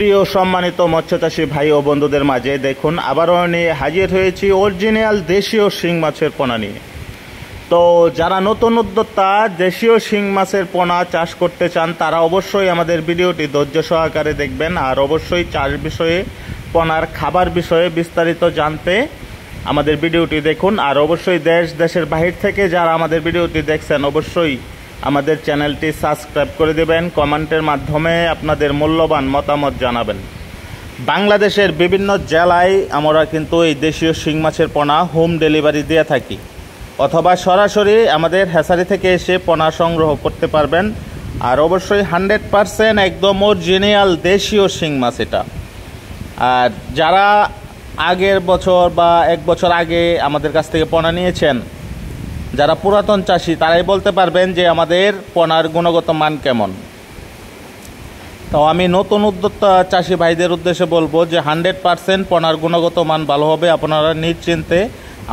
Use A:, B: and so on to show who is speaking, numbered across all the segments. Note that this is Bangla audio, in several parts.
A: প্রিয় সম্মানিত মৎস্যচাষী ভাই ও বন্ধুদের মাঝে দেখুন আবারও নিয়ে হাজির হয়েছি অরিজিনাল দেশীয় শিং মাছের পোনা নিয়ে। তো যারা নতুন উদ্যোক্তা দেশীয় শিং মাছের পোনা চাষ করতে চান তারা অবশ্যই আমাদের ভিডিওটি ধৈর্য সহকারে দেখবেন, আর অবশ্যই চাষ বিষয়ে পোনার খাবার বিষয়ে বিস্তারিত জানতে আমাদের ভিডিওটি দেখুন। আর অবশ্যই দেশের বাহির থেকে যারা আমাদের ভিডিওটি দেখছেন অবশ্যই আমাদের চ্যানেলটি সাবস্ক্রাইব করে দেবেন, কমেন্টের মাধ্যমে আপনাদের মূল্যবান মতামত জানাবেন। বাংলাদেশের বিভিন্ন জেলায় আমরা কিন্তু এই দেশীয় শিং মাছের পোনা হোম ডেলিভারি দিয়ে থাকি, অথবা সরাসরি আমাদের হ্যাচারি থেকে এসে পোনা সংগ্রহ করতে পারবেন। আর অবশ্যই 100% একদম অরিজিনাল দেশীয় শিং মাছ এটা। আর যারা আগের বছর বা এক বছর আগে আমাদের কাছ থেকে পোনা নিয়েছেন, যারা পুরাতন চাষি তারাই বলতে পারবেন যে আমাদের পোনার গুণগত মান কেমন। তো আমি নতুন উদ্যোক্তা চাষি ভাইদের উদ্দেশ্যে বলবো যে 100% পোনার গুণগত মান ভালো হবে। আপনারা নিশ্চিন্তে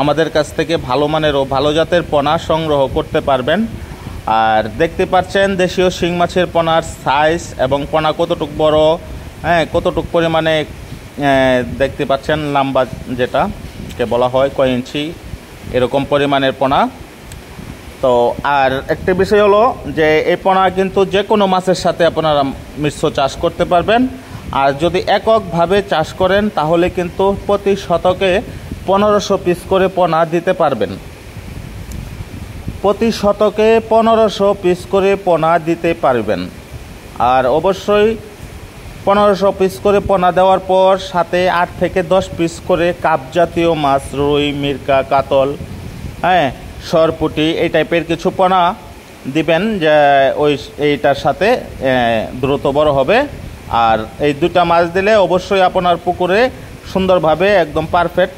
A: আমাদের কাছ থেকে ভালো মানের ও ভালো জাতের পোনা সংগ্রহ করতে পারবেন। আর দেখতে পাচ্ছেন দেশীয় শিং মাছের পোনার সাইজ এবং পোনা কতটুক বড়, কতটুক পরিমাণে দেখতে পাচ্ছেন লম্বা, যেটাকে বলা হয় কয় ইঞ্চি, এরকম পরিমাণের পোনা। তো আর একটি বিষয় হলো যে এই পোনা কিন্তু যে কোনো মাছের সাথে আপনারা মিশ্র চাষ করতে পারবেন। আর যদি এককভাবে চাষ করেন তাহলে কিন্তু প্রতি শতকে 1500 পিস করে পোনা দিতে পারবেন। প্রতি শতকে 1500 পিস করে পোনা দিতে পারবেন। আর অবশ্যই 1500 পিস করে পোনা দেওয়ার পর সাথে 8 থেকে 10 পিস করে কাপ জাতীয় মাছ, রুই, মিরকা, কাতল, সরপুটি এই টাইপের কিছু পোনা দিবেন, যে এইটার সাথে দ্রুত বড় হবে। আর এই দুটা মাছ দিলে অবশ্যই আপনার পুকুরে সুন্দরভাবে একদম পারফেক্ট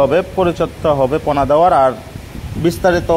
A: হবে, পরিচর্যা হবে পোনা দেওয়ার। আর বিস্তারিত